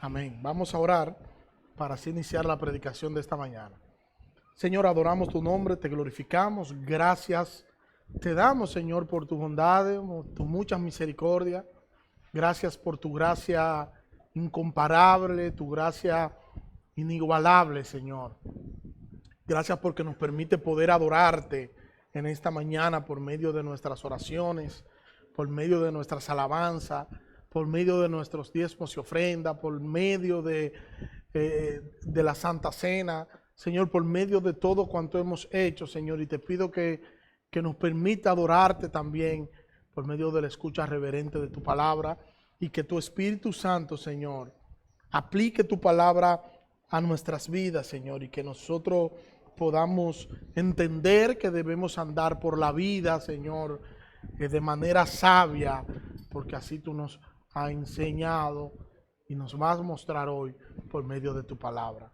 Amén. Vamos a orar para así iniciar la predicación de esta mañana. Señor, adoramos tu nombre, te glorificamos. Gracias te damos, Señor, por tu bondad, por tu mucha misericordia. Gracias por tu gracia incomparable, tu gracia inigualable, Señor. Gracias porque nos permite poder adorarte en esta mañana por medio de nuestras oraciones, por medio de nuestras alabanzas, por medio de nuestros diezmos y ofrendas, por medio de la Santa Cena, Señor, por medio de todo cuanto hemos hecho, Señor, y te pido que nos permita adorarte también por medio de la escucha reverente de tu palabra y que tu Espíritu Santo, Señor, aplique tu palabra a nuestras vidas, Señor, y que nosotros podamos entender que debemos andar por la vida, Señor, de manera sabia, porque así tú nos has enseñado y nos vas a mostrar hoy por medio de tu palabra.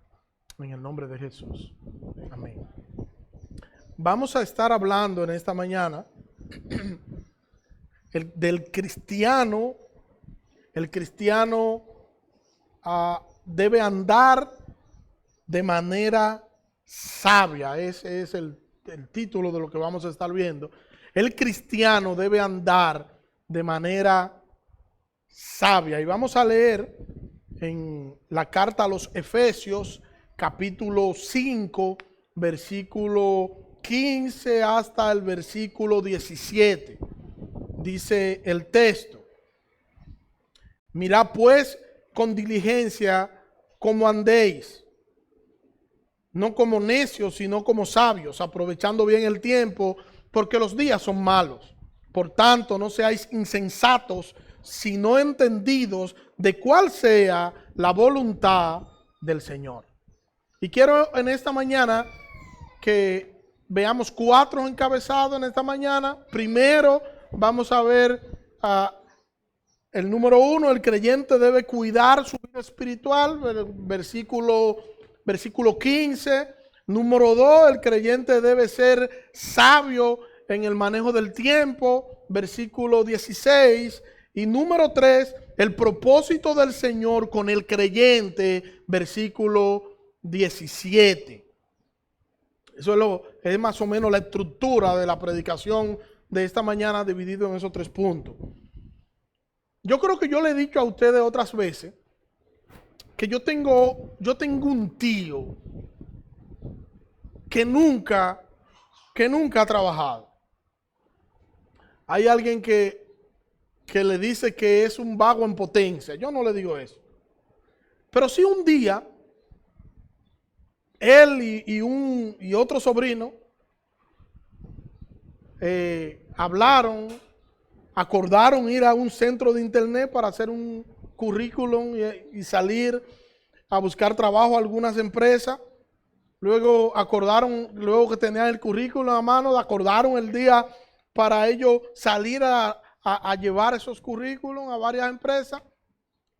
En el nombre de Jesús. Amén. Vamos a estar hablando en esta mañana del cristiano. El cristiano debe andar de manera sabia. Ese es el título de lo que vamos a estar viendo. El cristiano debe andar de manera sabia. Y vamos a leer en la carta a los Efesios, capítulo 5, versículo 15 hasta el versículo 17. Dice el texto: mirad pues con diligencia cómo andéis, no como necios, sino como sabios, aprovechando bien el tiempo, porque los días son malos. Por tanto, no seáis insensatos, sino entendidos de cuál sea la voluntad del Señor. Y quiero en esta mañana que veamos 4 encabezados en esta mañana. Primero vamos a ver el número 1, el creyente debe cuidar su vida espiritual, versículo 15. Número 2, el creyente debe ser sabio en el manejo del tiempo, versículo 16. Y número 3, el propósito del Señor con el creyente, versículo 17. Eso es más o menos la estructura de la predicación de esta mañana, dividido en esos 3 puntos. Yo creo que yo le he dicho a ustedes otras veces que yo tengo un tío que nunca ha trabajado. Hay alguien que le dice que es un vago en potencia. Yo no le digo eso. Pero si un día él y otro sobrino acordaron ir a un centro de internet para hacer un currículum y salir a buscar trabajo a algunas empresas. Luego que tenían el currículum a mano, acordaron el día para ellos salir a llevar esos currículums a varias empresas.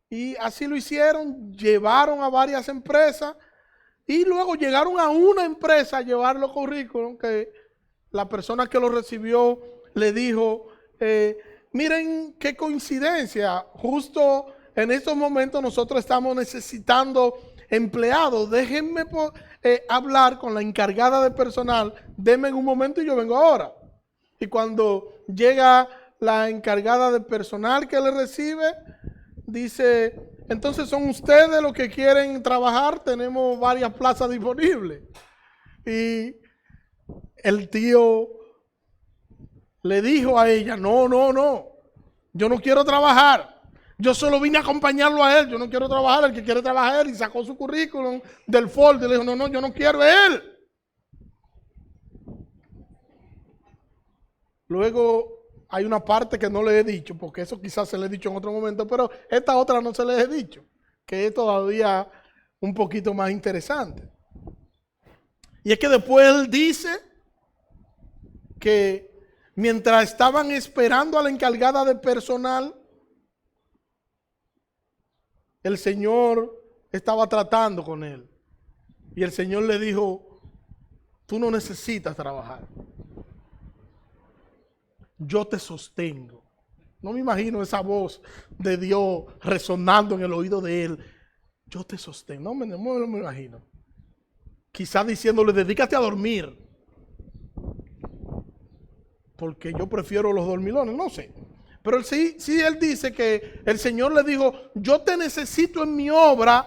Y así lo hicieron, llevaron a varias empresas. Y luego llegaron a una empresa a llevar los currículums, que la persona que lo recibió le dijo: miren qué coincidencia, justo en estos momentos nosotros estamos necesitando empleados, déjenme hablar con la encargada de personal, denme un momento y yo vengo ahora. Y cuando llega la encargada de personal que le recibe, dice: entonces son ustedes los que quieren trabajar, tenemos varias plazas disponibles. Y el tío le dijo a ella: no, yo no quiero trabajar, yo solo vine a acompañarlo a él, yo no quiero trabajar, el que quiere trabajar. Y sacó su currículum del folder y le dijo: no, yo no quiero él. Luego hay una parte que no le he dicho, porque eso quizás se le he dicho en otro momento, pero esta otra no se le he dicho, que es todavía un poquito más interesante. Y es que después él dice que mientras estaban esperando a la encargada de personal, el Señor estaba tratando con él. Y el Señor le dijo: tú no necesitas trabajar, yo te sostengo. No me imagino esa voz de Dios resonando en el oído de él. yo te sostengo. No me imagino. Quizás diciéndole, dedícate a dormir. Porque yo prefiero los dormilones, no sé. Pero sí él dice que el Señor le dijo, yo te necesito en mi obra,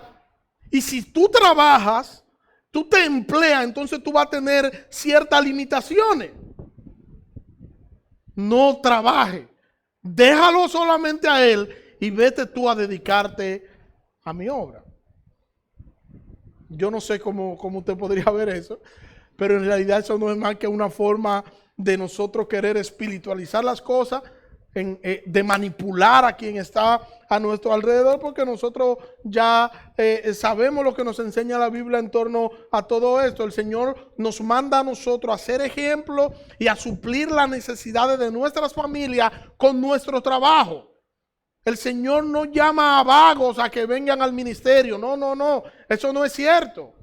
y si tú trabajas, tú te empleas, entonces tú vas a tener ciertas limitaciones. No trabaje, déjalo solamente a Él y vete tú a dedicarte a mi obra. Yo no sé cómo usted podría ver eso, pero en realidad eso no es más que una forma de nosotros querer espiritualizar las cosas, de manipular a quien está a nuestro alrededor, porque nosotros ya sabemos lo que nos enseña la Biblia en torno a todo esto. El Señor nos manda a nosotros a ser ejemplo y a suplir las necesidades de nuestras familias con nuestro trabajo. El Señor no llama a vagos a que vengan al ministerio. No, eso no es cierto.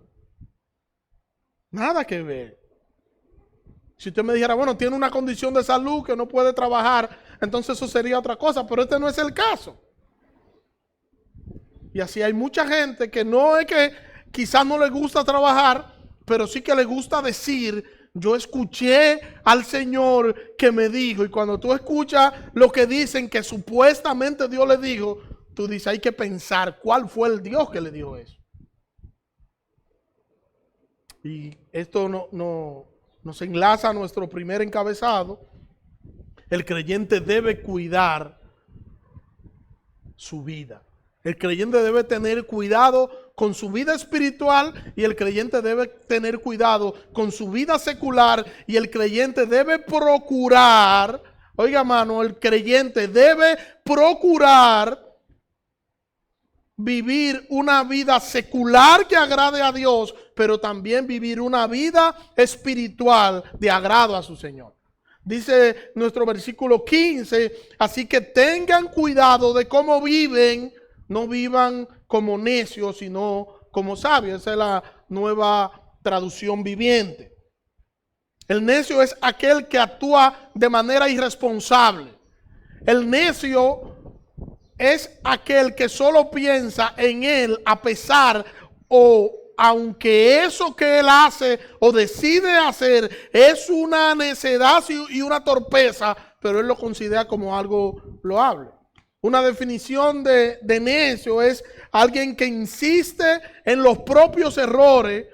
Nada que ver. Si usted me dijera, bueno, tiene una condición de salud que no puede trabajar, entonces eso sería otra cosa, pero este no es el caso. Y así hay mucha gente que no es que quizás no le gusta trabajar, pero sí que le gusta decir, yo escuché al Señor que me dijo, y cuando tú escuchas lo que dicen que supuestamente Dios le dijo, tú dices, hay que pensar cuál fue el Dios que le dijo eso. Y esto nos enlaza a nuestro primer encabezado. El creyente debe cuidar su vida. El creyente debe tener cuidado con su vida espiritual y el creyente debe tener cuidado con su vida secular y el creyente debe procurar, oiga mano, el creyente debe procurar vivir una vida secular que agrade a Dios, pero también vivir una vida espiritual de agrado a su Señor. Dice nuestro versículo 15, así que tengan cuidado de cómo viven, no vivan como necios, sino como sabios. Esa es la Nueva Traducción Viviente. El necio es aquel que actúa de manera irresponsable. El necio es aquel que solo piensa en él a pesar o aunque eso que él hace o decide hacer es una necedad y una torpeza, pero él lo considera como algo loable. Una definición de necio es alguien que insiste en los propios errores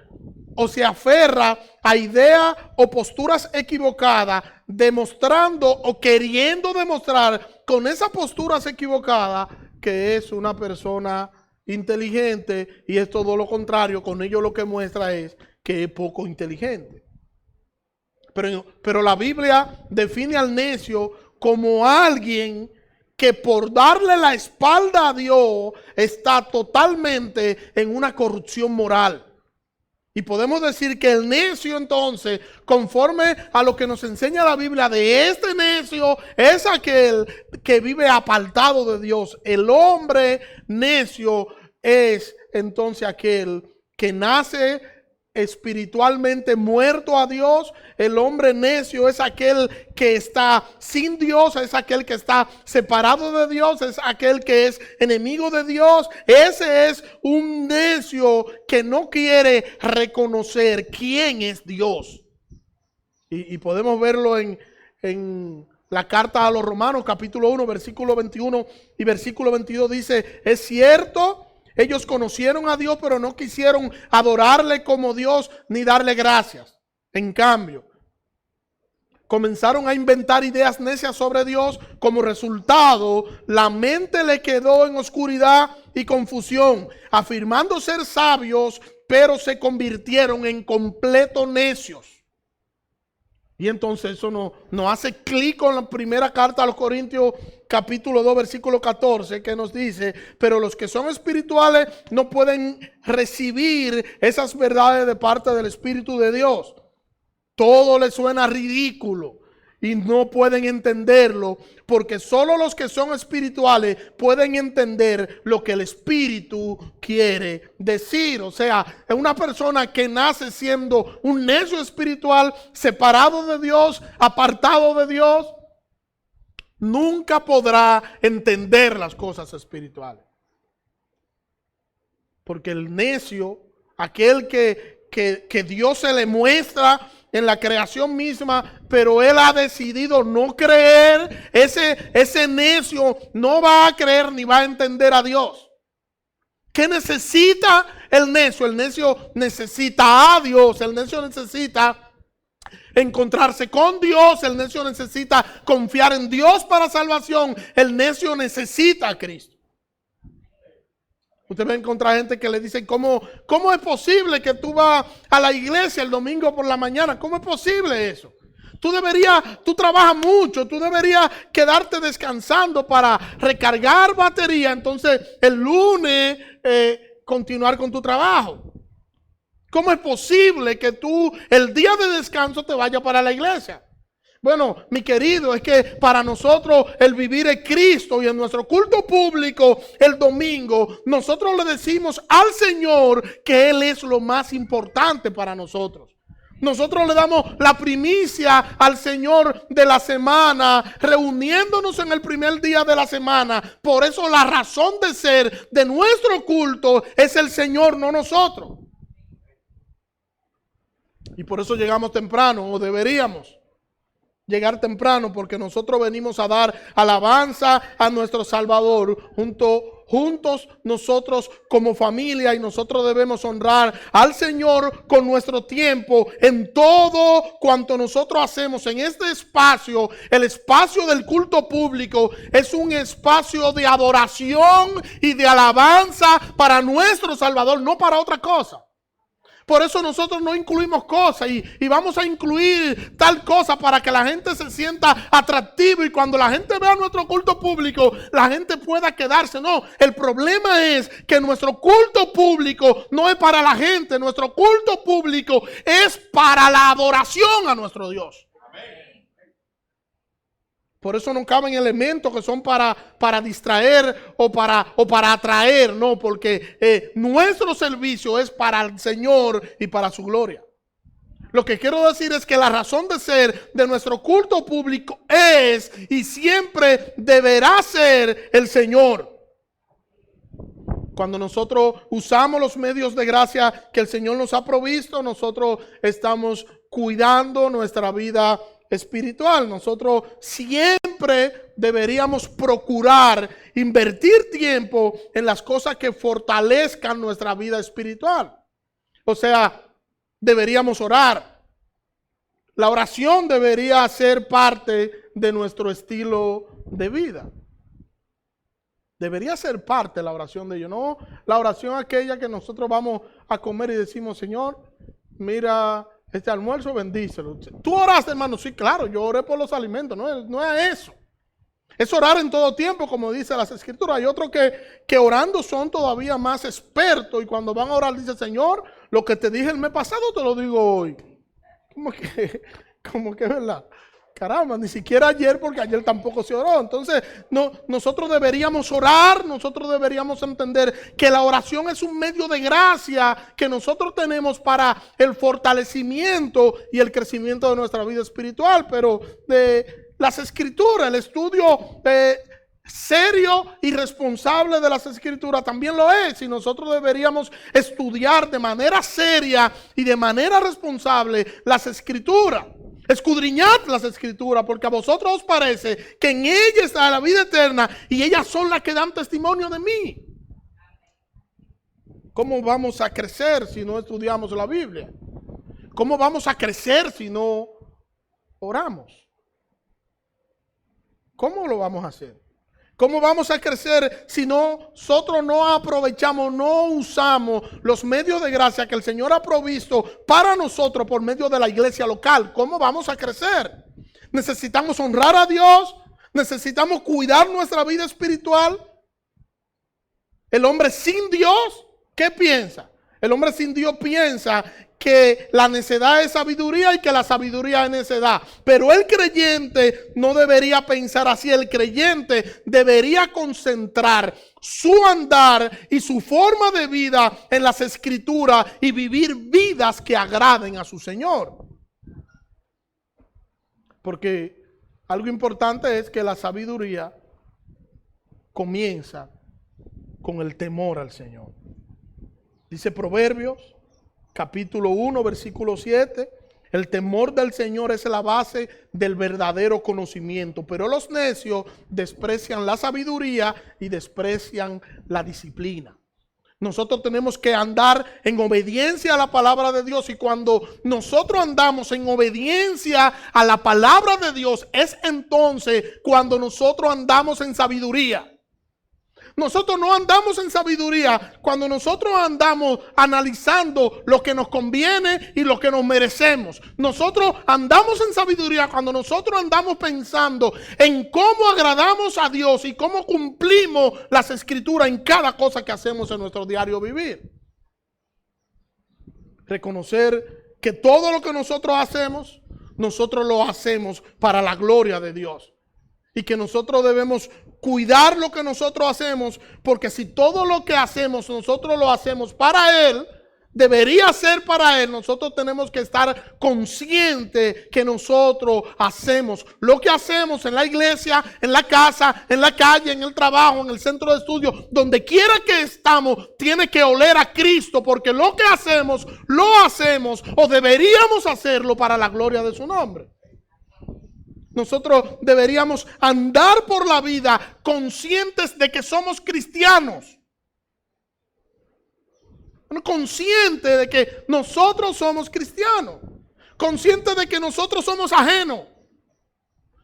o se aferra a ideas o posturas equivocadas, demostrando o queriendo demostrar con esas posturas equivocadas que es una persona inteligente, y es todo lo contrario. Con ello lo que muestra es que es poco inteligente. Pero la Biblia define al necio como alguien que por darle la espalda a Dios está totalmente en una corrupción moral. Y podemos decir que el necio entonces, conforme a lo que nos enseña la Biblia, de este necio es aquel que vive apartado de Dios. El hombre necio es entonces aquel que nace espiritualmente muerto a Dios. El hombre necio es aquel que está sin Dios, es aquel que está separado de Dios, es aquel que es enemigo de Dios. Ese es un necio que no quiere reconocer quién es Dios. Y podemos verlo en la carta a los Romanos, capítulo 1, versículo 21 y versículo 22 dice, es cierto, ellos conocieron a Dios, pero no quisieron adorarle como Dios ni darle gracias. En cambio, comenzaron a inventar ideas necias sobre Dios. Como resultado, la mente le quedó en oscuridad y confusión, afirmando ser sabios, pero se convirtieron en completos necios. Y entonces eso nos hace clic con la primera carta a los Corintios, capítulo 2, versículo 14, que nos dice, pero los que son espirituales no pueden recibir esas verdades de parte del Espíritu de Dios. Todo les suena ridículo y no pueden entenderlo, porque solo los que son espirituales pueden entender lo que el Espíritu quiere decir. O sea, es una persona que nace siendo un necio espiritual, separado de Dios, apartado de Dios, nunca podrá entender las cosas espirituales. Porque el necio, aquel que Dios se le muestra en la creación misma, pero él ha decidido no creer, ese necio no va a creer ni va a entender a Dios. ¿Qué necesita el necio? El necio necesita a Dios, el necio necesita encontrarse con Dios, el necio necesita confiar en Dios para salvación, el necio necesita a Cristo. Usted va a encontrar gente que le dice, ¿cómo es posible que tú vas a la iglesia el domingo por la mañana? ¿Cómo es posible eso? Tú trabajas mucho, tú deberías quedarte descansando para recargar batería, entonces el lunes continuar con tu trabajo. ¿Cómo es posible que tú el día de descanso te vayas para la iglesia? Bueno, mi querido, es que para nosotros el vivir es Cristo, y en nuestro culto público el domingo nosotros le decimos al Señor que Él es lo más importante para nosotros. Nosotros le damos la primicia al Señor de la semana, reuniéndonos en el primer día de la semana. Por eso la razón de ser de nuestro culto es el Señor, no nosotros. Y por eso llegamos temprano, o deberíamos llegar temprano, porque nosotros venimos a dar alabanza a nuestro Salvador juntos nosotros como familia, y nosotros debemos honrar al Señor con nuestro tiempo en todo cuanto nosotros hacemos en este espacio. El espacio del culto público es un espacio de adoración y de alabanza para nuestro Salvador, no para otra cosa. Por eso nosotros no incluimos cosas y vamos a incluir tal cosa para que la gente se sienta atractivo, y cuando la gente vea nuestro culto público, la gente pueda quedarse. No, el problema es que nuestro culto público no es para la gente, nuestro culto público es para la adoración a nuestro Dios. Por eso no caben elementos que son para distraer o para atraer, no, porque nuestro servicio es para el Señor y para su gloria. Lo que quiero decir es que la razón de ser de nuestro culto público es y siempre deberá ser el Señor. Cuando nosotros usamos los medios de gracia que el Señor nos ha provisto, nosotros estamos cuidando nuestra vida espiritual. Nosotros siempre deberíamos procurar invertir tiempo en las cosas que fortalezcan nuestra vida espiritual. O sea, deberíamos orar. La oración debería ser parte de nuestro estilo de vida. Debería ser parte la oración de ellos, no la oración aquella que nosotros vamos a comer y decimos, Señor, mira este almuerzo, bendícelo. ¿Tú oraste, hermano? Sí, claro, yo oré por los alimentos, no es eso. Es orar en todo tiempo, como dice las Escrituras. Hay otros que orando son todavía más expertos, y cuando van a orar dice, Señor, lo que te dije el mes pasado te lo digo hoy. Como que es verdad. Caramba, ni siquiera ayer, porque ayer tampoco se oró. Entonces, nosotros deberíamos orar, nosotros deberíamos entender que la oración es un medio de gracia que nosotros tenemos para el fortalecimiento y el crecimiento de nuestra vida espiritual. Pero de las Escrituras, el estudio serio y responsable de las Escrituras también lo es, y nosotros deberíamos estudiar de manera seria y de manera responsable las Escrituras. Escudriñad las Escrituras, porque a vosotros os parece que en ellas está la vida eterna, y ellas son las que dan testimonio de mí. ¿Cómo vamos a crecer si no estudiamos la Biblia? ¿Cómo vamos a crecer si no oramos? ¿Cómo lo vamos a hacer? ¿Cómo vamos a crecer si nosotros no aprovechamos, no usamos los medios de gracia que el Señor ha provisto para nosotros por medio de la iglesia local? ¿Cómo vamos a crecer? Necesitamos honrar a Dios, necesitamos cuidar nuestra vida espiritual. El hombre sin Dios, ¿qué piensa? El hombre sin Dios piensa que la necedad es sabiduría y que la sabiduría es necedad. Pero el creyente no debería pensar así. El creyente debería concentrar su andar y su forma de vida en las Escrituras y vivir vidas que agraden a su Señor. Porque algo importante es que la sabiduría comienza con el temor al Señor. Dice Proverbios, capítulo 1, versículo 7. El temor del Señor es la base del verdadero conocimiento, pero los necios desprecian la sabiduría y desprecian la disciplina. Nosotros tenemos que andar en obediencia a la palabra de Dios, y cuando nosotros andamos en obediencia a la palabra de Dios, es entonces cuando nosotros andamos en sabiduría. Nosotros no andamos en sabiduría cuando nosotros andamos analizando lo que nos conviene y lo que nos merecemos. Nosotros andamos en sabiduría cuando nosotros andamos pensando en cómo agradamos a Dios y cómo cumplimos las escrituras en cada cosa que hacemos en nuestro diario vivir. Reconocer que todo lo que nosotros lo hacemos para la gloria de Dios. Y que nosotros debemos cuidar lo que nosotros hacemos, porque si todo lo que hacemos nosotros lo hacemos para Él, debería ser para Él, nosotros tenemos que estar conscientes que nosotros hacemos lo que hacemos en la iglesia, en la casa, en la calle, en el trabajo, en el centro de estudio, donde quiera que estamos, tiene que oler a Cristo, porque lo que hacemos, lo hacemos o deberíamos hacerlo para la gloria de su nombre. Nosotros deberíamos andar por la vida conscientes de que somos cristianos. Conscientes de que nosotros somos cristianos. Conscientes de que nosotros somos ajenos.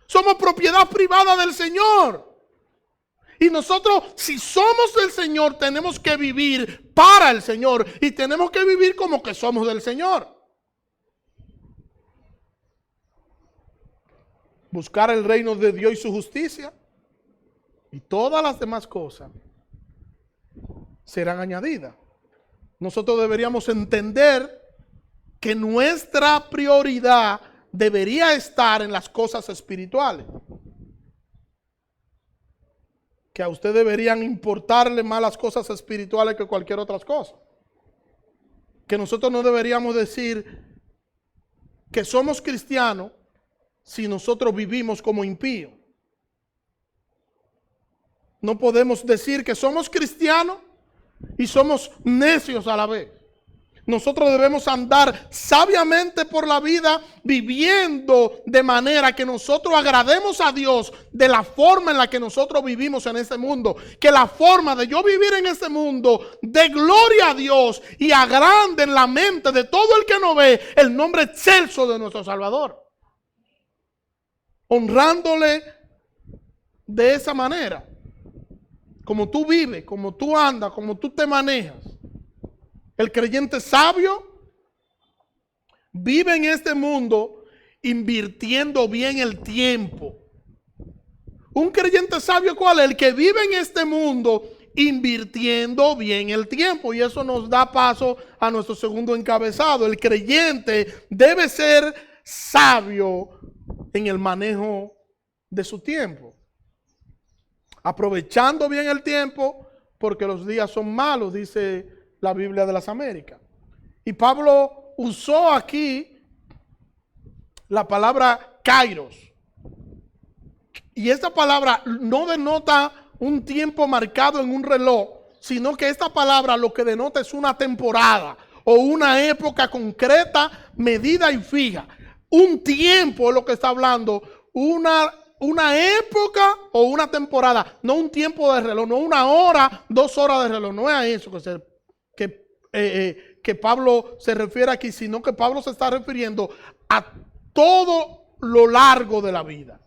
Somos propiedad privada del Señor. Y nosotros, si somos del Señor, tenemos que vivir para el Señor. Y tenemos que vivir como que somos del Señor. Buscar el reino de Dios y su justicia, y todas las demás cosas serán añadidas. Nosotros deberíamos entender que nuestra prioridad debería estar en las cosas espirituales. Que a usted deberían importarle más las cosas espirituales que cualquier otra cosa. Que nosotros no deberíamos decir que somos cristianos si nosotros vivimos como impíos. No podemos decir que somos cristianos y somos necios a la vez. Nosotros debemos andar sabiamente por la vida, viviendo de manera que nosotros agrademos a Dios de la forma en la que nosotros vivimos en este mundo. Que la forma de yo vivir en este mundo dé gloria a Dios y agrande en la mente de todo el que nos ve el nombre excelso de nuestro Salvador. Honrándole de esa manera, como tú vives, como tú andas, como tú te manejas. El creyente sabio vive en este mundo invirtiendo bien el tiempo. Un creyente sabio, ¿cuál es? El que vive en este mundo invirtiendo bien el tiempo. Y eso nos da paso a nuestro segundo encabezado. El creyente debe ser sabio en el manejo de su tiempo, aprovechando bien el tiempo, porque los días son malos, dice la Biblia de las Américas. Y Pablo usó aquí la palabra kairos, y esta palabra no denota un tiempo marcado en un reloj, sino que esta palabra lo que denota es una temporada o una época concreta, medida y fija. Un tiempo es lo que está hablando, una época o una temporada, no un tiempo de reloj, no una hora, 2 horas de reloj, no es a eso que Pablo se refiere aquí, sino que Pablo se está refiriendo a todo lo largo de la vida.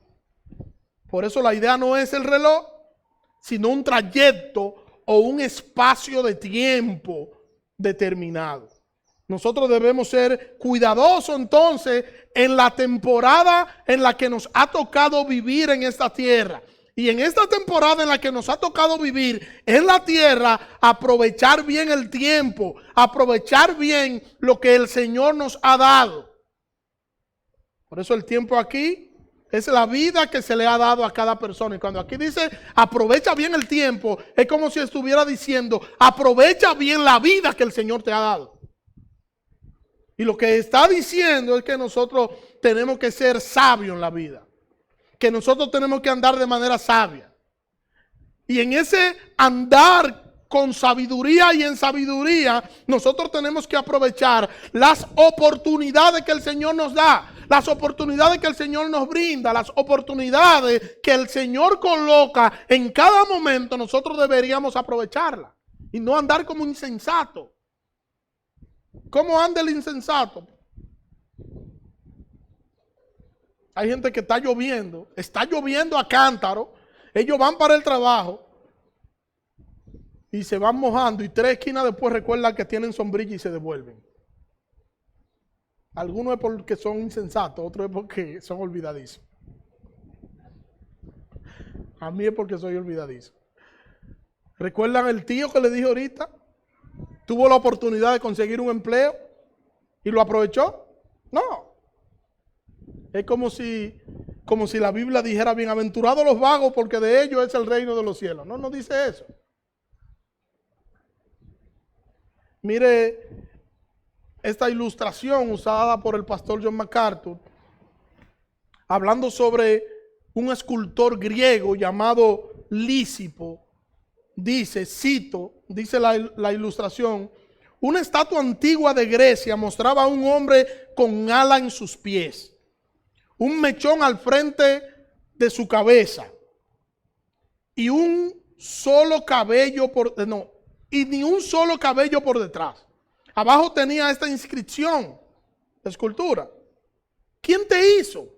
Por eso la idea no es el reloj, sino un trayecto o un espacio de tiempo determinado. Nosotros debemos ser cuidadosos entonces en la temporada en la que nos ha tocado vivir en esta tierra. Y en esta temporada en la que nos ha tocado vivir en la tierra, aprovechar bien el tiempo, aprovechar bien lo que el Señor nos ha dado. Por eso el tiempo aquí es la vida que se le ha dado a cada persona. Y cuando aquí dice aprovecha bien el tiempo, es como si estuviera diciendo aprovecha bien la vida que el Señor te ha dado. Y lo que está diciendo es que nosotros tenemos que ser sabios en la vida. Que nosotros tenemos que andar de manera sabia. Y en ese andar con sabiduría y en sabiduría, nosotros tenemos que aprovechar las oportunidades que el Señor nos da, las oportunidades que el Señor nos brinda, las oportunidades que el Señor coloca en cada momento. Nosotros deberíamos aprovecharlas y no andar como insensato. ¿Cómo anda el insensato? Hay gente que está lloviendo a cántaro, ellos van para el trabajo y se van mojando y 3 esquinas después recuerdan que tienen sombrilla y se devuelven. Algunos es porque son insensatos, otros es porque son olvidadizos. A mí es porque soy olvidadizo. ¿Recuerdan el tío que le dije ahorita? ¿Tuvo la oportunidad de conseguir un empleo y lo aprovechó? No. Es como si la Biblia dijera, bienaventurados los vagos porque de ellos es el reino de los cielos. No, no dice eso. Mire esta ilustración usada por el pastor John MacArthur, hablando sobre un escultor griego llamado Lísipo. Dice, cito, dice la ilustración, una estatua antigua de Grecia mostraba a un hombre con ala en sus pies, un mechón al frente de su cabeza y ni un solo cabello por detrás. Abajo tenía esta inscripción, la escultura. ¿Quién te hizo?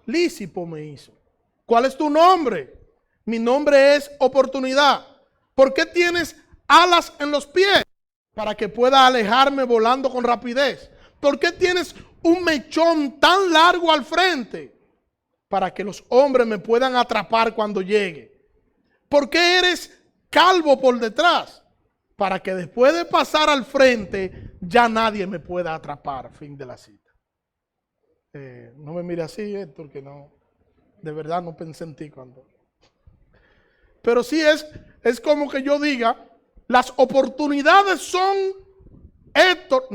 Lísipo me hizo. ¿Cuál es tu nombre? Mi nombre es Oportunidad. ¿Por qué tienes alas en los pies? Para que pueda alejarme volando con rapidez. ¿Por qué tienes un mechón tan largo al frente? Para que los hombres me puedan atrapar cuando llegue. ¿Por qué eres calvo por detrás? Para que después de pasar al frente ya nadie me pueda atrapar. Fin de la cita. No me mire así, Héctor, que no, de verdad no pensé en ti cuando. Pero sí es como que yo diga, las oportunidades son, Héctor,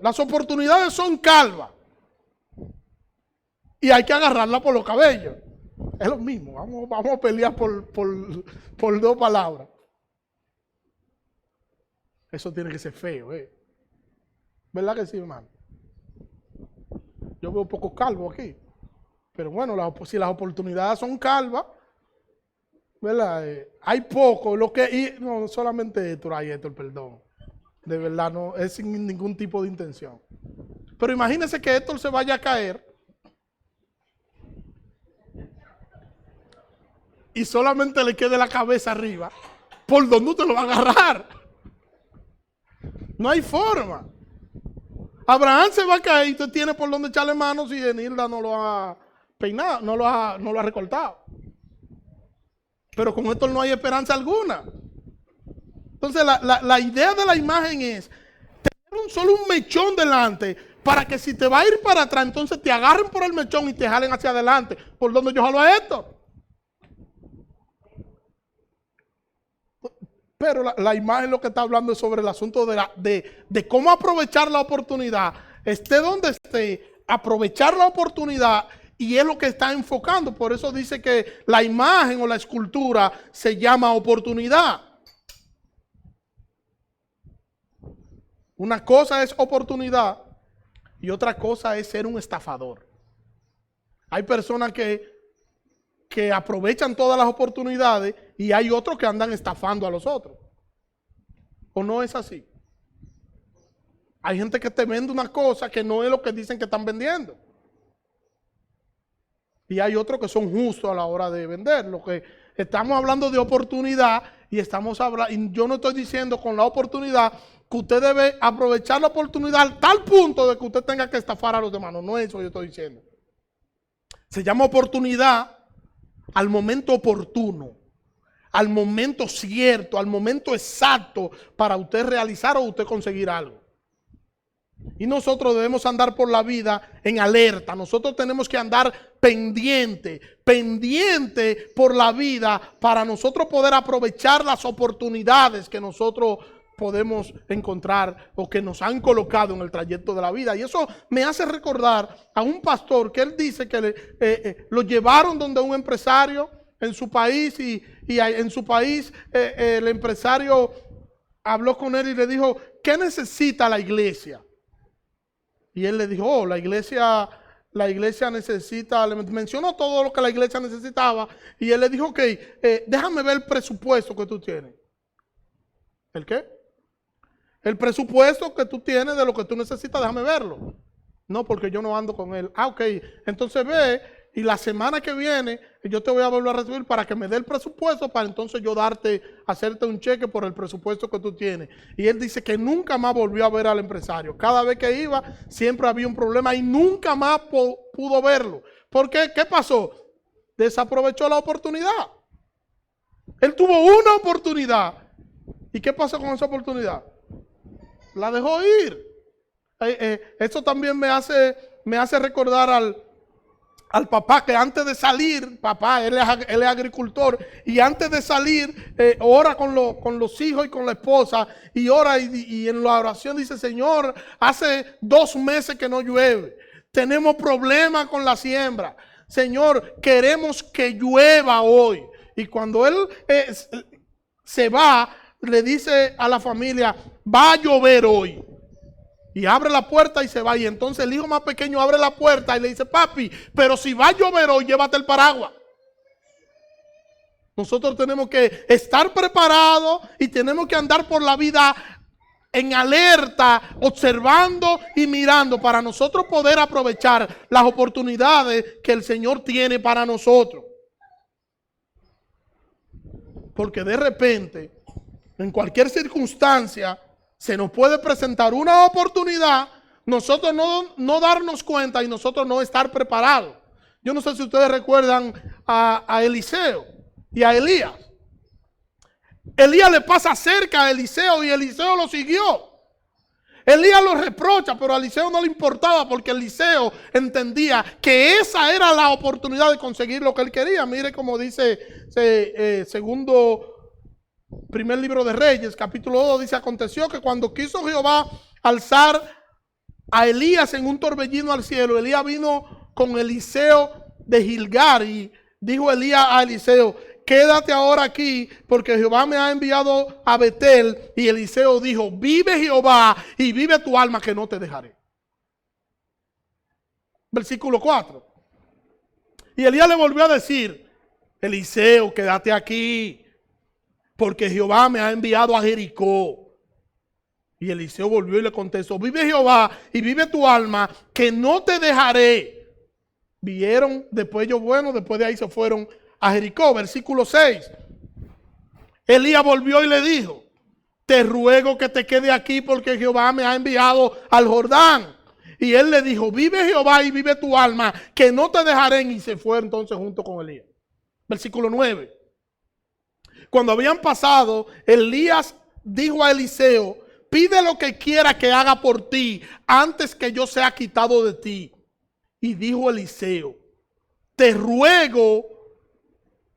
las oportunidades son calvas. Y hay que agarrarla por los cabellos. Es lo mismo, vamos a pelear por 2 palabras. Eso tiene que ser feo, ¿verdad que sí, hermano? Yo veo pocos calvos aquí. Pero bueno, si las oportunidades son calvas, ¿verdad? Hay poco, no solamente Héctor, perdón. De verdad, no, es sin ningún tipo de intención. Pero imagínense que Héctor se vaya a caer y solamente le quede la cabeza arriba. ¿Por dónde usted lo va a agarrar? No hay forma. Abraham se va a caer y usted tiene por dónde echarle manos y Enilda no lo ha peinado, no lo ha recortado. Pero con esto no hay esperanza alguna. Entonces la idea de la imagen es tener solo un mechón delante para que si te va a ir para atrás, entonces te agarren por el mechón y te jalen hacia adelante. ¿Por donde yo jalo a esto? Pero la imagen lo que está hablando es sobre el asunto de cómo aprovechar la oportunidad. Esté donde esté, aprovechar la oportunidad. Y es lo que está enfocando. Por eso dice que la imagen o la escultura se llama oportunidad. Una cosa es oportunidad y otra cosa es ser un estafador. Hay personas que aprovechan todas las oportunidades y hay otros que andan estafando a los otros. ¿O no es así? Hay gente que te vende una cosa que no es lo que dicen que están vendiendo. Y hay otros que son justos a la hora de vender. Lo que estamos hablando de oportunidad y yo no estoy diciendo con la oportunidad que usted debe aprovechar la oportunidad al tal punto de que usted tenga que estafar a los demás. No es eso que yo estoy diciendo. Se llama oportunidad al momento oportuno, al momento cierto, al momento exacto para usted realizar o usted conseguir algo. Y nosotros debemos andar por la vida en alerta. Nosotros tenemos que andar pendiente por la vida para nosotros poder aprovechar las oportunidades que nosotros podemos encontrar o que nos han colocado en el trayecto de la vida. Y eso me hace recordar a un pastor que él dice que lo llevaron donde un empresario en su país y en su país el empresario habló con él y le dijo, ¿qué necesita la iglesia? Y él le dijo, oh, la iglesia necesita, le mencionó todo lo que la iglesia necesitaba. Y él le dijo, ok, déjame ver el presupuesto que tú tienes. ¿El qué? El presupuesto que tú tienes de lo que tú necesitas, déjame verlo. No, porque yo no ando con él. Ah, ok, entonces ve y la semana que viene yo te voy a volver a recibir para que me dé el presupuesto para entonces yo hacerte un cheque por el presupuesto que tú tienes. Y él dice que nunca más volvió a ver al empresario. Cada vez que iba siempre había un problema y nunca más pudo verlo. ¿Por qué? ¿Qué pasó? Desaprovechó la oportunidad. Él tuvo una oportunidad. ¿Y qué pasó con esa oportunidad? La dejó ir. Esto también me hace recordar al papá que antes de salir, papá, él es agricultor, y antes de salir, ora con los hijos y con la esposa, y ora y en la oración dice, Señor, hace 2 meses que no llueve, tenemos problemas con la siembra, Señor, queremos que llueva hoy. Y cuando él se va, le dice a la familia, va a llover hoy. Y abre la puerta y se va. Y entonces el hijo más pequeño abre la puerta y le dice, papi, pero si va a llover hoy, llévate el paraguas. Nosotros tenemos que estar preparados y tenemos que andar por la vida en alerta, observando y mirando para nosotros poder aprovechar las oportunidades que el Señor tiene para nosotros. Porque de repente, en cualquier circunstancia, se nos puede presentar una oportunidad, nosotros no darnos cuenta y nosotros no estar preparados. Yo no sé si ustedes recuerdan a Eliseo y a Elías. Elías le pasa cerca a Eliseo y Eliseo lo siguió. Elías lo reprocha, pero a Eliseo no le importaba porque Eliseo entendía que esa era la oportunidad de conseguir lo que él quería. Mire cómo dice primer libro de Reyes, capítulo 2, dice, aconteció que cuando quiso Jehová alzar a Elías en un torbellino al cielo, Elías vino con Eliseo de Gilgal y dijo Elías a Eliseo, quédate ahora aquí porque Jehová me ha enviado a Betel. Y Eliseo dijo, vive Jehová y vive tu alma que no te dejaré. Versículo 4. Y Elías le volvió a decir, Eliseo, quédate aquí porque Jehová me ha enviado a Jericó. Y Eliseo volvió y le contestó, vive Jehová y vive tu alma, que no te dejaré. Vieron después ellos, bueno, después de ahí se fueron a Jericó. Versículo 6. Elías volvió y le dijo, te ruego que te quede aquí porque Jehová me ha enviado al Jordán. Y él le dijo, vive Jehová y vive tu alma, que no te dejaré. Y se fue entonces junto con Elías. Versículo 9. Cuando habían pasado, Elías dijo a Eliseo, pide lo que quiera que haga por ti antes que yo sea quitado de ti. Y dijo Eliseo, te ruego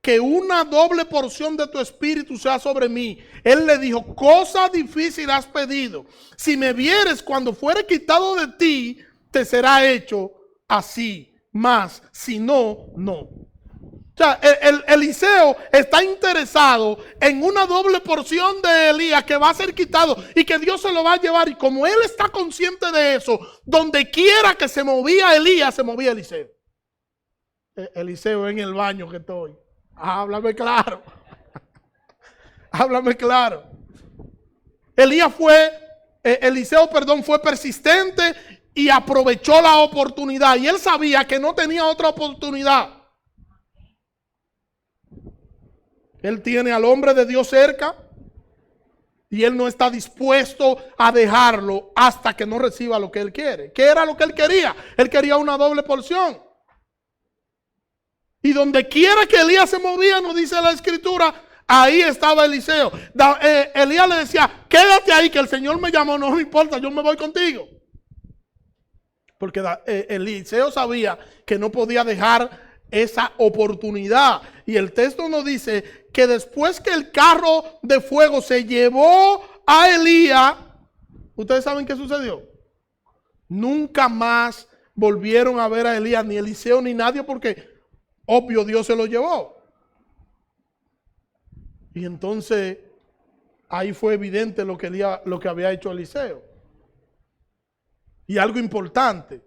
que una doble porción de tu espíritu sea sobre mí. Él le dijo, cosa difícil has pedido. Si me vieres cuando fuere quitado de ti, te será hecho así. Mas si no, no. O sea, Eliseo está interesado en una doble porción de Elías que va a ser quitado y que Dios se lo va a llevar. Y como él está consciente de eso, donde quiera que se movía Elías, se movía Eliseo. Eliseo, en el baño que estoy. Háblame claro. Háblame claro. Eliseo fue persistente y aprovechó la oportunidad. Y él sabía que no tenía otra oportunidad. Él tiene al hombre de Dios cerca y él no está dispuesto a dejarlo hasta que no reciba lo que él quiere. ¿Qué era lo que él quería? Él quería una doble porción. Y donde quiera que Elías se movía, nos dice la escritura, ahí estaba Eliseo. Elías le decía, quédate ahí que el Señor me llamó, no me importa, yo me voy contigo. Porque Eliseo sabía que no podía dejar esa oportunidad. Y el texto nos dice que después que el carro de fuego se llevó a Elías, ¿ustedes saben qué sucedió? Nunca más volvieron a ver a Elías, ni Eliseo ni nadie, porque obvio Dios se lo llevó. Y entonces ahí fue evidente lo que había hecho Eliseo. Y algo importante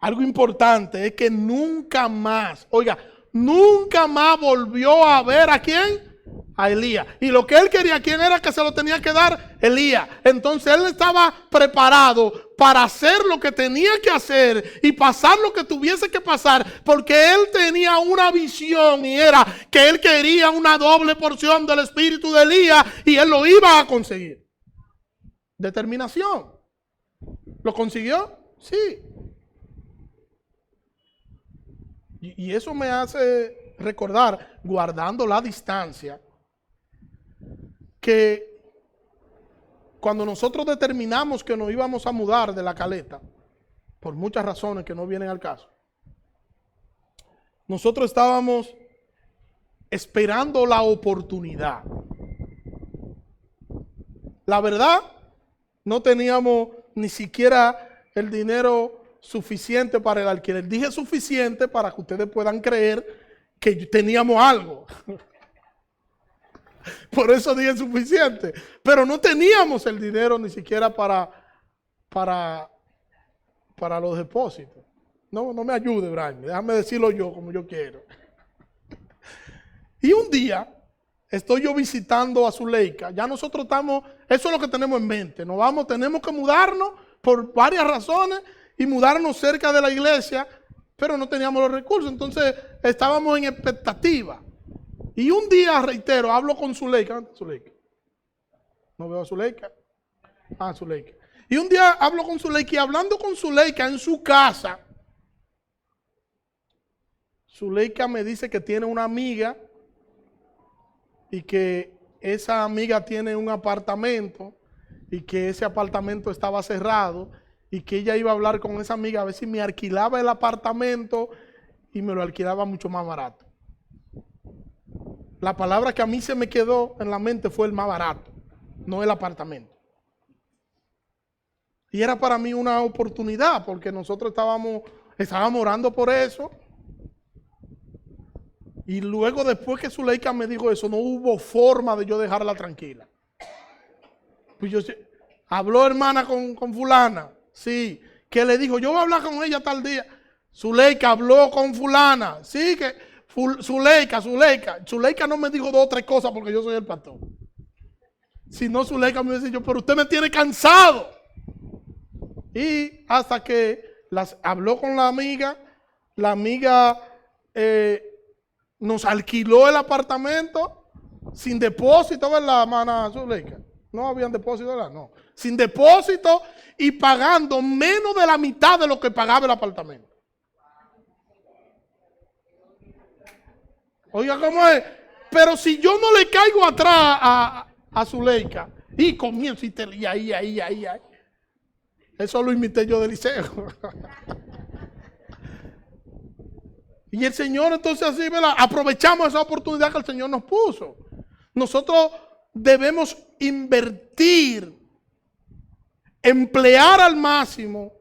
es que nunca más, oiga, nunca más volvió a ver ¿a quién? A Elías. Y lo que él quería, ¿quién era que se lo tenía que dar? Elías. Entonces él estaba preparado para hacer lo que tenía que hacer y pasar lo que tuviese que pasar, porque él tenía una visión y era que él quería una doble porción del espíritu de Elías y él lo iba a conseguir. Determinación. ¿Lo consiguió? Sí. Y eso me hace recordar, guardando la distancia, que cuando nosotros determinamos que nos íbamos a mudar de La Caleta, por muchas razones que no vienen al caso, nosotros estábamos esperando la oportunidad. La verdad, no teníamos ni siquiera el dinero suficiente para el alquiler. Dije suficiente para que ustedes puedan creer que teníamos algo. Por eso dije suficiente. Pero no teníamos el dinero ni siquiera para los depósitos. No me ayude, Brian. Déjame decirlo yo como yo quiero. Y un día estoy yo visitando a Zuleika. Ya nosotros estamos, eso es lo que tenemos en mente. Tenemos que mudarnos por varias razones y mudarnos cerca de la iglesia, pero no teníamos los recursos. Entonces estábamos en expectativa. Y un día, reitero, hablo con Zuleika. Zuleika. No veo a Zuleika. Zuleika. Y un día hablo con Zuleika y hablando con Zuleika en su casa, Zuleika me dice que tiene una amiga y que esa amiga tiene un apartamento y que ese apartamento estaba cerrado y que ella iba a hablar con esa amiga a ver si me alquilaba el apartamento y me lo alquilaba mucho más barato. La palabra que a mí se me quedó en la mente fue el más barato, no el apartamento. Y era para mí una oportunidad porque nosotros estábamos orando por eso. Y luego después que Zuleika me dijo eso, no hubo forma de yo dejarla tranquila. Pues yo, habló hermana con fulana, sí, que le dijo, yo voy a hablar con ella tal día. Zuleika habló con fulana, sí, que Zuleika no me dijo 2 o 3 cosas porque yo soy el pastor. Si no, Zuleika me dice yo, pero usted me tiene cansado. Y hasta que habló con la amiga nos alquiló el apartamento sin depósito, ¿verdad, hermana Zuleika? No habían depósito, ¿verdad? No. Sin depósito y pagando menos de la mitad de lo que pagaba el apartamento. Oiga, ¿cómo es? Pero si yo no le caigo atrás a Zuleika y comienzo y ahí. Eso lo imité yo de Eliseo. Y el Señor entonces así, ¿verdad? Aprovechamos esa oportunidad que el Señor nos puso. Nosotros debemos invertir, emplear al máximo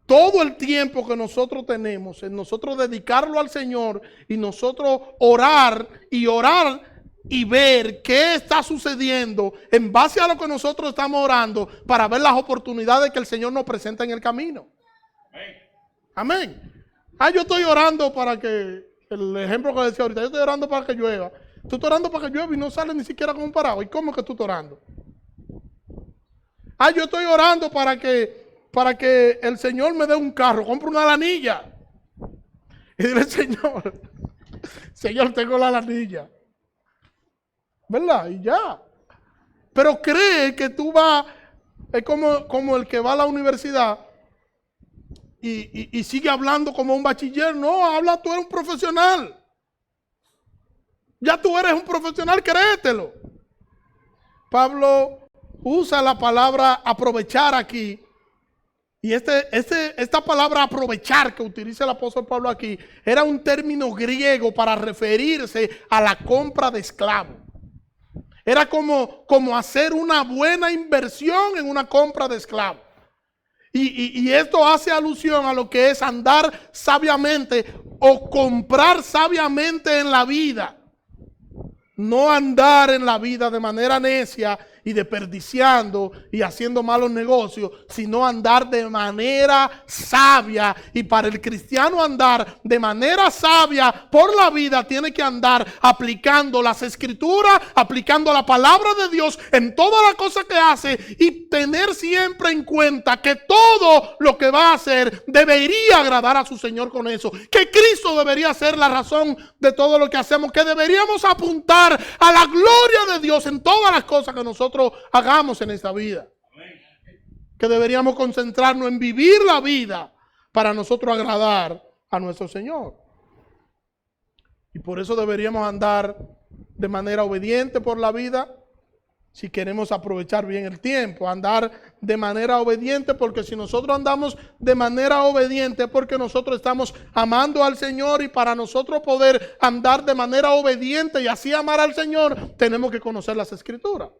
todo el tiempo que nosotros tenemos, en nosotros dedicarlo al Señor y nosotros orar y ver qué está sucediendo en base a lo que nosotros estamos orando para ver las oportunidades que el Señor nos presenta en el camino. Amén. Yo estoy orando para que, el ejemplo que decía ahorita, yo estoy orando para que llueva. Tú estás orando para que llueva y no sale ni siquiera con un paraguas. ¿Y cómo es que tú estás orando? Yo estoy orando para que el Señor me dé un carro, compre una lanilla. Y dile, Señor, tengo la lanilla. ¿Verdad? Y ya. Pero cree que tú vas, es como el que va a la universidad y sigue hablando como un bachiller. No, habla, tú eres un profesional. Ya tú eres un profesional, créetelo. Pablo usa la palabra aprovechar aquí. Y esta palabra aprovechar que utiliza el apóstol Pablo aquí era un término griego para referirse a la compra de esclavos. Era como hacer una buena inversión en una compra de esclavos. Y esto hace alusión a lo que es andar sabiamente o comprar sabiamente en la vida. No andar en la vida de manera necia y desperdiciando y haciendo malos negocios, sino andar de manera sabia. Y para el cristiano andar de manera sabia por la vida, tiene que andar aplicando las escrituras, aplicando la palabra de Dios en todas las cosas que hace, y tener siempre en cuenta que todo lo que va a hacer debería agradar a su Señor con eso, que Cristo debería ser la razón de todo lo que hacemos, que deberíamos apuntar a la gloria de Dios en todas las cosas que nosotros hagamos en esta vida, que deberíamos concentrarnos en vivir la vida para nosotros agradar a nuestro Señor. Y por eso deberíamos andar de manera obediente por la vida, si queremos aprovechar bien el tiempo, andar de manera obediente, porque si nosotros andamos de manera obediente es porque nosotros estamos amando al Señor, y para nosotros poder andar de manera obediente y así amar al Señor, tenemos que conocer las Escrituras.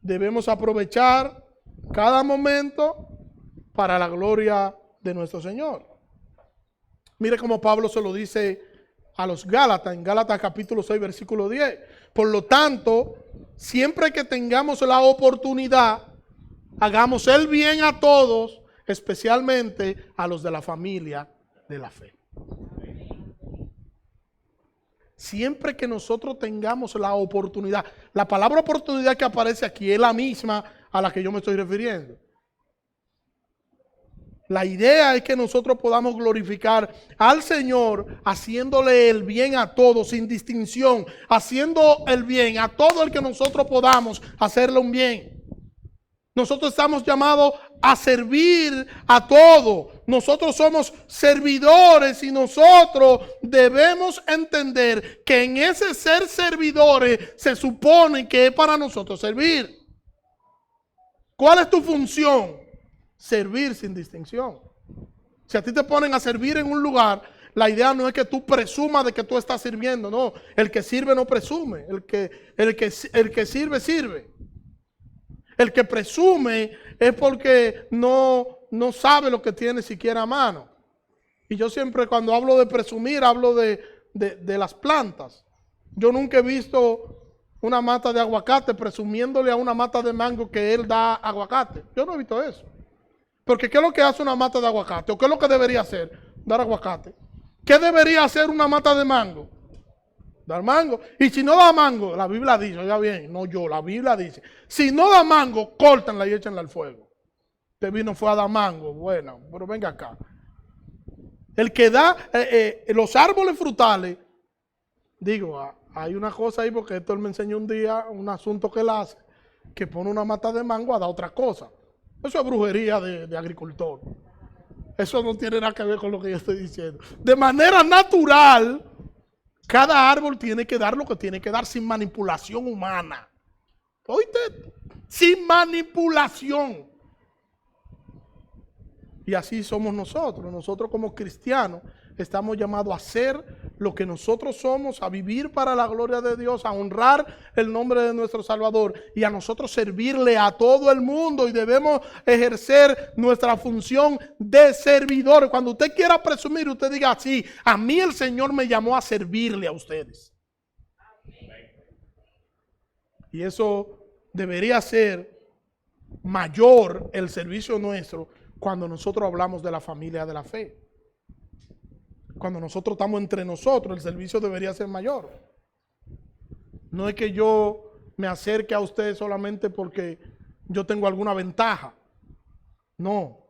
Debemos aprovechar cada momento para la gloria de nuestro Señor. Mire cómo Pablo se lo dice a los Gálatas, en Gálatas capítulo 6, versículo 10. Por lo tanto, siempre que tengamos la oportunidad, hagamos el bien a todos, especialmente a los de la familia de la fe. Siempre que nosotros tengamos la oportunidad, la palabra oportunidad que aparece aquí es la misma a la que yo me estoy refiriendo. La idea es que nosotros podamos glorificar al Señor haciéndole el bien a todos sin distinción, haciendo el bien a todo el que nosotros podamos hacerle un bien. Nosotros estamos llamados a servir a todo. Nosotros somos servidores y nosotros debemos entender que en ese ser servidores se supone que es para nosotros servir. ¿Cuál es tu función? Servir sin distinción. Si a ti te ponen a servir en un lugar, la idea no es que tú presumas de que tú estás sirviendo, no. El que sirve no presume. El que sirve, sirve. El que presume es porque no sabe lo que tiene siquiera a mano. Y yo siempre, cuando hablo de presumir, hablo de las plantas. Yo nunca he visto una mata de aguacate presumiéndole a una mata de mango que él da aguacate. Yo no he visto eso. Porque ¿qué es lo que hace una mata de aguacate? ¿O qué es lo que debería hacer? Dar aguacate. ¿Qué debería hacer una mata de mango? Dar mango. Y si no da mango, la Biblia dice, oiga bien, no yo, la Biblia dice, si no da mango, córtenla y échenla al fuego. Este vino fue a dar mango, bueno, pero venga acá. El que da los árboles frutales, digo, hay una cosa ahí, porque esto él me enseñó un día, un asunto que él hace, que pone una mata de mango a dar otra cosa. Eso es brujería de agricultor. Eso no tiene nada que ver con lo que yo estoy diciendo. De manera natural, cada árbol tiene que dar lo que tiene que dar sin manipulación humana. ¿Oíste? Sin manipulación. Y así somos nosotros. Nosotros como cristianos estamos llamados a hacer lo que nosotros somos, a vivir para la gloria de Dios, a honrar el nombre de nuestro Salvador y a nosotros servirle a todo el mundo, y debemos ejercer nuestra función de servidor. Cuando usted quiera presumir, usted diga así: a mí el Señor me llamó a servirle a ustedes. Y eso debería ser mayor el servicio nuestro cuando nosotros hablamos de la familia de la fe. Cuando nosotros estamos entre nosotros, el servicio debería ser mayor. No es que yo me acerque a usted solamente porque yo tengo alguna ventaja. No.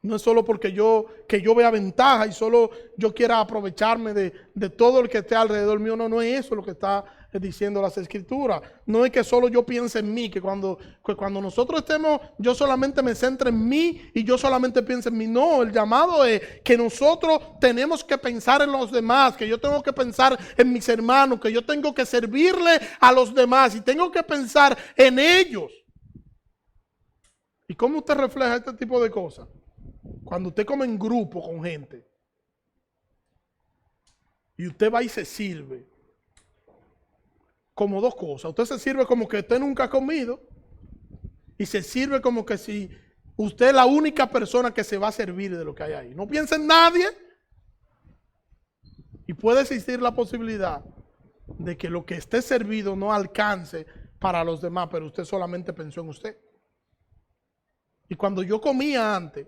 No es solo porque yo vea ventaja y solo yo quiera aprovecharme de todo el que esté alrededor mío. No, no es eso lo que está diciendo las Escrituras. No es que solo yo piense en mí, que cuando nosotros estemos, yo solamente me centre en mí y yo solamente piense en mí. No, el llamado es que nosotros tenemos que pensar en los demás, que yo tengo que pensar en mis hermanos, que yo tengo que servirle a los demás y tengo que pensar en ellos. ¿Y cómo usted refleja este tipo de cosas? Cuando usted come en grupo con gente y usted va y se sirve, como dos cosas. Usted se sirve como que usted nunca ha comido y se sirve como que si usted es la única persona que se va a servir de lo que hay ahí. No piensa en nadie, y puede existir la posibilidad de que lo que esté servido no alcance para los demás, pero usted solamente pensó en usted. Y cuando yo comía antes,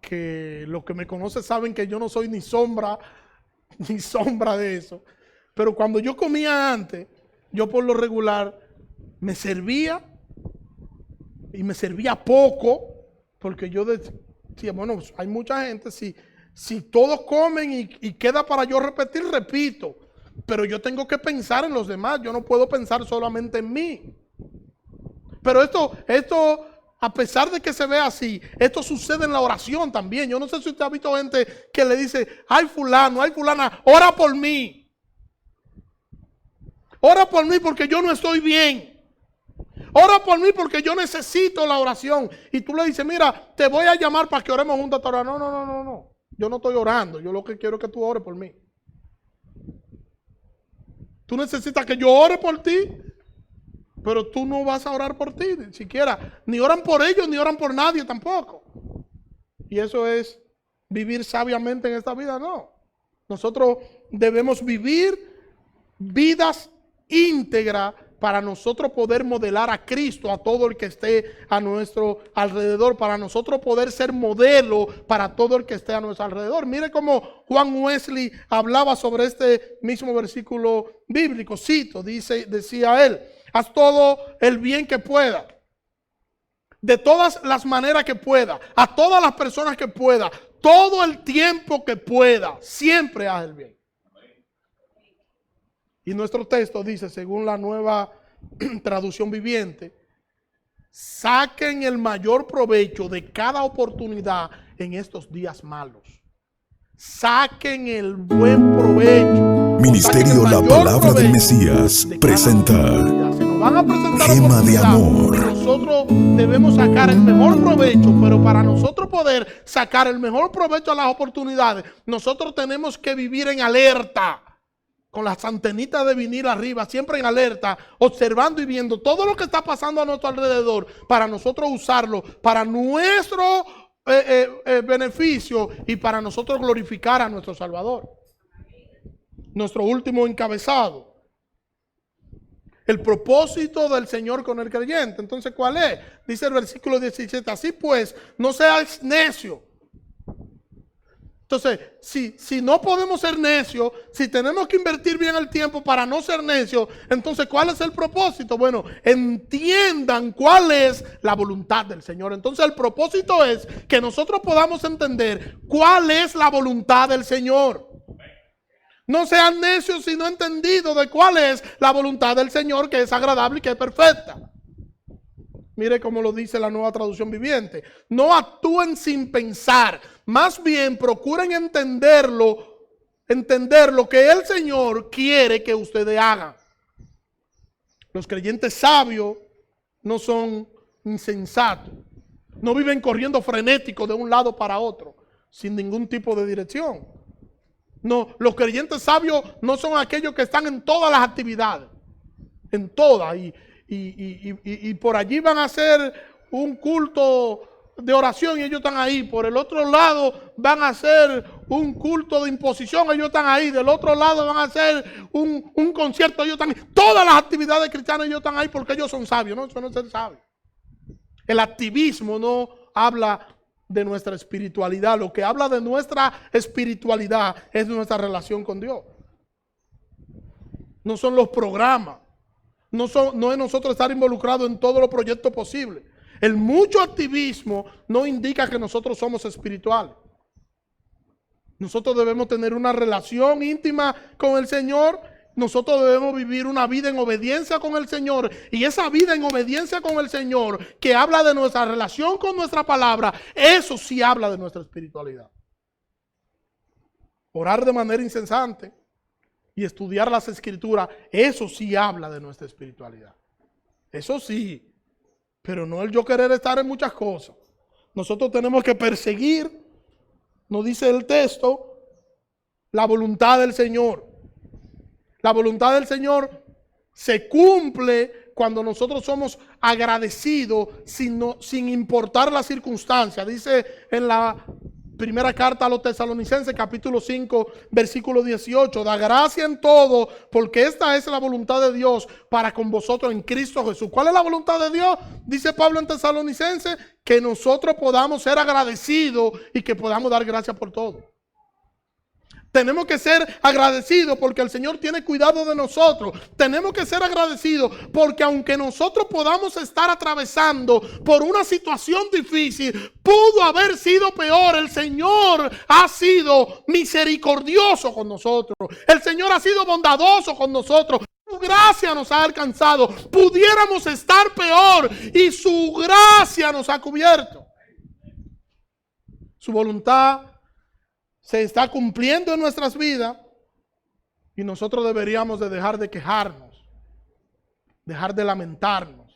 que los que me conocen saben que yo no soy ni sombra de eso, pero cuando yo comía antes, yo por lo regular me servía y me servía poco, porque yo decía, bueno, hay mucha gente, si todos comen y queda para yo repetir, repito, pero yo tengo que pensar en los demás, yo no puedo pensar solamente en mí. Pero esto, a pesar de que se ve así, esto sucede en la oración también. Yo no sé si usted ha visto gente que le dice, ay fulano, ay fulana, ora por mí. Ora por mí porque yo no estoy bien. Ora por mí porque yo necesito la oración. Y tú le dices, mira, te voy a llamar para que oremos juntos a orar. No. Yo no estoy orando. Yo lo que quiero es que tú ores por mí. Tú necesitas que yo ore por ti, pero tú no vas a orar por ti, ni siquiera. Ni oran por ellos, ni oran por nadie tampoco. Y eso es vivir sabiamente en esta vida, no. Nosotros debemos vivir vidas íntegras para nosotros poder modelar a Cristo a todo el que esté a nuestro alrededor, para nosotros poder ser modelo para todo el que esté a nuestro alrededor. Mire cómo Juan Wesley hablaba sobre este mismo versículo bíblico. Cito, decía él, haz todo el bien que pueda, de todas las maneras que pueda, a todas las personas que pueda, todo el tiempo que pueda, siempre haz el bien. Y nuestro texto dice, según la Nueva Traducción Viviente, saquen el mayor provecho de cada oportunidad en estos días malos. Saquen el buen provecho. Ministerio La Palabra del Mesías presenta Se nos van a presentar Gema de Amor. y nosotros debemos sacar el mejor provecho, pero para nosotros poder sacar el mejor provecho a las oportunidades, nosotros tenemos que vivir en alerta, con las antenitas de vinil arriba, siempre en alerta, observando y viendo todo lo que está pasando a nuestro alrededor, para nosotros usarlo para nuestro beneficio y para nosotros glorificar a nuestro Salvador. Nuestro último encabezado, el propósito del Señor con el creyente. Entonces, ¿cuál es? Dice el versículo 17, así pues, no seas necio. Entonces, si no podemos ser necios, si tenemos que invertir bien el tiempo para no ser necios, entonces, ¿cuál es el propósito? Bueno, entiendan cuál es la voluntad del Señor. Entonces, el propósito es que nosotros podamos entender cuál es la voluntad del Señor. No sean necios sino entendidos de cuál es la voluntad del Señor, que es agradable y que es perfecta. Mire cómo lo dice la Nueva Traducción Viviente. No actúen sin pensar, más bien procuren entender lo que el Señor quiere que ustedes hagan. Los creyentes sabios no son insensatos, no viven corriendo frenéticos de un lado para otro, sin ningún tipo de dirección. No, los creyentes sabios no son aquellos que están en todas las actividades, en todas, y por allí van a hacer un culto de oración y ellos están ahí. Por el otro lado van a hacer un culto de imposición, ellos están ahí. Del otro lado van a hacer un concierto, ellos están ahí. Todas las actividades cristianas ellos están ahí porque ellos son sabios. No, eso no es ser sabio. El activismo no habla de nuestra espiritualidad. Lo que habla de nuestra espiritualidad es nuestra relación con Dios. No son los programas. No es nosotros estar involucrados en todos los proyectos posibles. El mucho activismo no indica que nosotros somos espirituales. Nosotros debemos tener una relación íntima con el Señor. Nosotros debemos vivir una vida en obediencia con el Señor. Y esa vida en obediencia con el Señor, que habla de nuestra relación con nuestra palabra, eso sí habla de nuestra espiritualidad. Orar de manera incesante y estudiar las Escrituras, eso sí habla de nuestra espiritualidad. Eso sí. Pero no el yo querer estar en muchas cosas. Nosotros tenemos que perseguir, nos dice el texto, la voluntad del Señor. La voluntad del Señor se cumple cuando nosotros somos agradecidos sin importar la circunstancia. Dice en la Primera carta a los Tesalonicenses, capítulo 5, versículo 18. Da gracia en todo, porque esta es la voluntad de Dios para con vosotros en Cristo Jesús. ¿Cuál es la voluntad de Dios? Dice Pablo en Tesalonicenses, que nosotros podamos ser agradecidos y que podamos dar gracias por todo. Tenemos que ser agradecidos porque el Señor tiene cuidado de nosotros. Tenemos que ser agradecidos porque aunque nosotros podamos estar atravesando por una situación difícil, pudo haber sido peor. El Señor ha sido misericordioso con nosotros. El Señor ha sido bondadoso con nosotros. Su gracia nos ha alcanzado. Pudiéramos estar peor y su gracia nos ha cubierto. Su voluntad se está cumpliendo en nuestras vidas y nosotros deberíamos de dejar de quejarnos, dejar de lamentarnos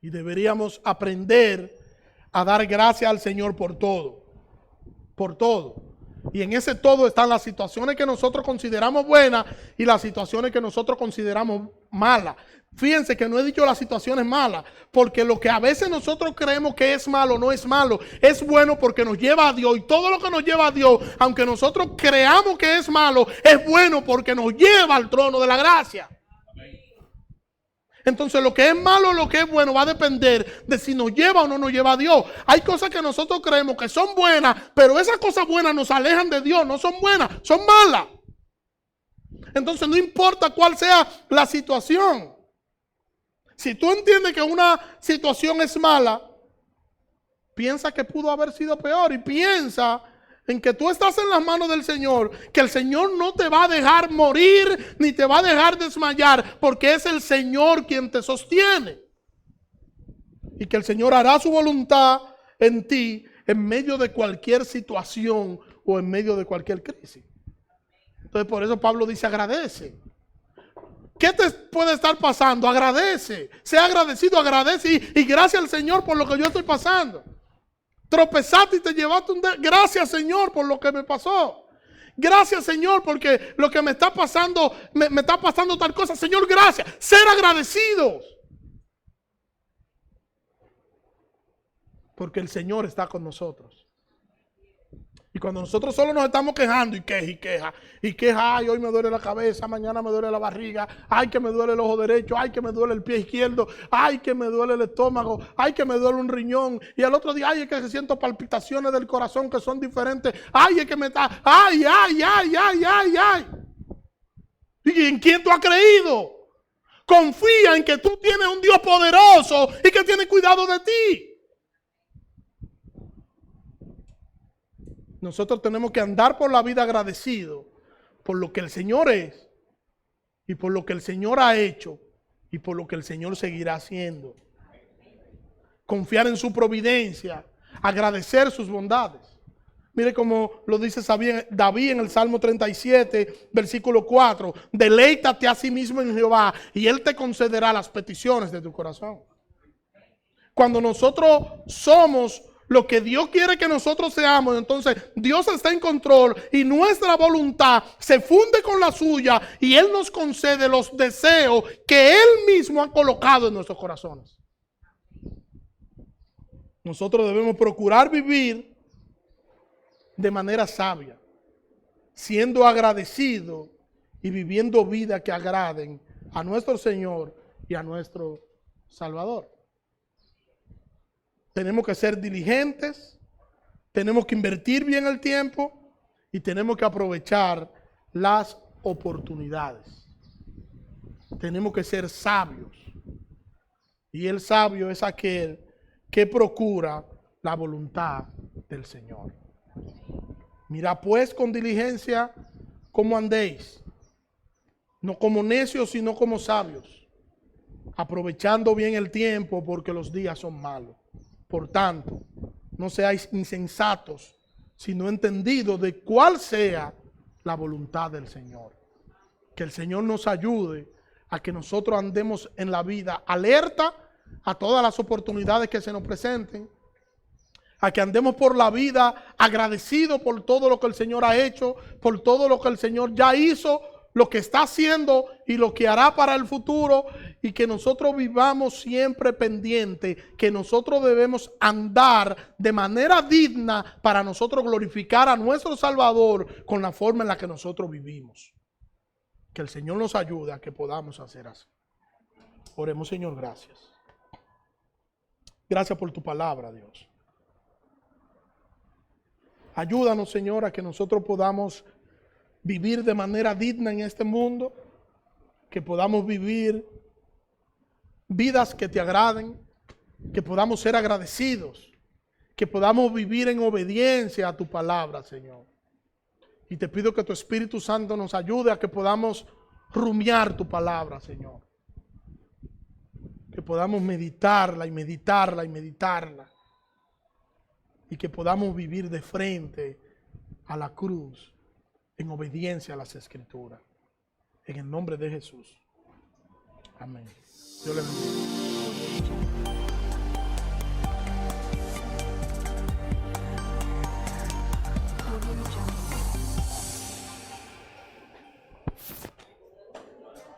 y deberíamos aprender a dar gracias al Señor por todo, por todo. Y en ese todo están las situaciones que nosotros consideramos buenas y las situaciones que nosotros consideramos malas. Fíjense que no he dicho las situaciones malas, porque lo que a veces nosotros creemos que es malo, no es malo, es bueno porque nos lleva a Dios. Y todo lo que nos lleva a Dios, aunque nosotros creamos que es malo, es bueno porque nos lleva al trono de la gracia. Entonces lo que es malo, lo que es bueno va a depender de si nos lleva o no nos lleva a Dios. Hay cosas que nosotros creemos que son buenas, pero esas cosas buenas nos alejan de Dios, no son buenas, son malas. Entonces no importa cuál sea la situación. Si tú entiendes que una situación es mala, piensa que pudo haber sido peor y piensa en que tú estás en las manos del Señor, que el Señor no te va a dejar morir ni te va a dejar desmayar, porque es el Señor quien te sostiene. Y que el Señor hará su voluntad en ti en medio de cualquier situación o en medio de cualquier crisis. Entonces por eso Pablo dice agradece. ¿Qué te puede estar pasando? Agradece. Sea agradecido, agradece y gracias al Señor por lo que yo estoy pasando. Tropezaste y te llevaste gracias Señor por lo que me pasó. Gracias Señor porque lo que me está pasando, me está pasando tal cosa. Señor, gracias. Ser agradecidos. Porque el Señor está con nosotros. Y cuando nosotros solo nos estamos quejando y queja, ay, hoy me duele la cabeza, mañana me duele la barriga, ay, que me duele el ojo derecho, ay, que me duele el pie izquierdo, ay, que me duele el estómago, ay, que me duele un riñón, y al otro día, ay, es que siento palpitaciones del corazón que son diferentes, ay, es que me está, ay. ¿Y en quién tú has creído? Confía en que tú tienes un Dios poderoso y que tiene cuidado de ti. Nosotros tenemos que andar por la vida agradecidos por lo que el Señor es y por lo que el Señor ha hecho y por lo que el Señor seguirá haciendo. Confiar en su providencia, agradecer sus bondades. Mire cómo lo dice David en el Salmo 37, versículo 4. Deleítate a sí mismo en Jehová y Él te concederá las peticiones de tu corazón. Cuando nosotros somos lo que Dios quiere que nosotros seamos, entonces Dios está en control y nuestra voluntad se funde con la suya y Él nos concede los deseos que Él mismo ha colocado en nuestros corazones. Nosotros debemos procurar vivir de manera sabia, siendo agradecidos y viviendo vidas que agraden a nuestro Señor y a nuestro Salvador. Tenemos que ser diligentes, tenemos que invertir bien el tiempo y tenemos que aprovechar las oportunidades. Tenemos que ser sabios. Y el sabio es aquel que procura la voluntad del Señor. Mirad pues con diligencia cómo andéis, no como necios, sino como sabios, aprovechando bien el tiempo porque los días son malos. Por tanto, no seáis insensatos, sino entendidos de cuál sea la voluntad del Señor. Que el Señor nos ayude a que nosotros andemos en la vida alerta a todas las oportunidades que se nos presenten, a que andemos por la vida agradecidos por todo lo que el Señor ha hecho, por todo lo que el Señor ya hizo lo que está haciendo y lo que hará para el futuro, y que nosotros vivamos siempre pendiente, que nosotros debemos andar de manera digna para nosotros glorificar a nuestro Salvador con la forma en la que nosotros vivimos. Que el Señor nos ayude a que podamos hacer así. Oremos. Señor, gracias. Gracias por tu palabra, Dios. Ayúdanos, Señor, a que nosotros podamos vivir de manera digna en este mundo, que podamos vivir vidas que te agraden, que podamos ser agradecidos, que podamos vivir en obediencia a tu palabra, Señor. Y te pido que tu Espíritu Santo nos ayude a que podamos rumiar tu palabra, Señor. Que podamos meditarla y meditarla y meditarla. Y que podamos vivir de frente a la cruz en obediencia a las Escrituras. En el nombre de Jesús. Amén. Dios le bendiga.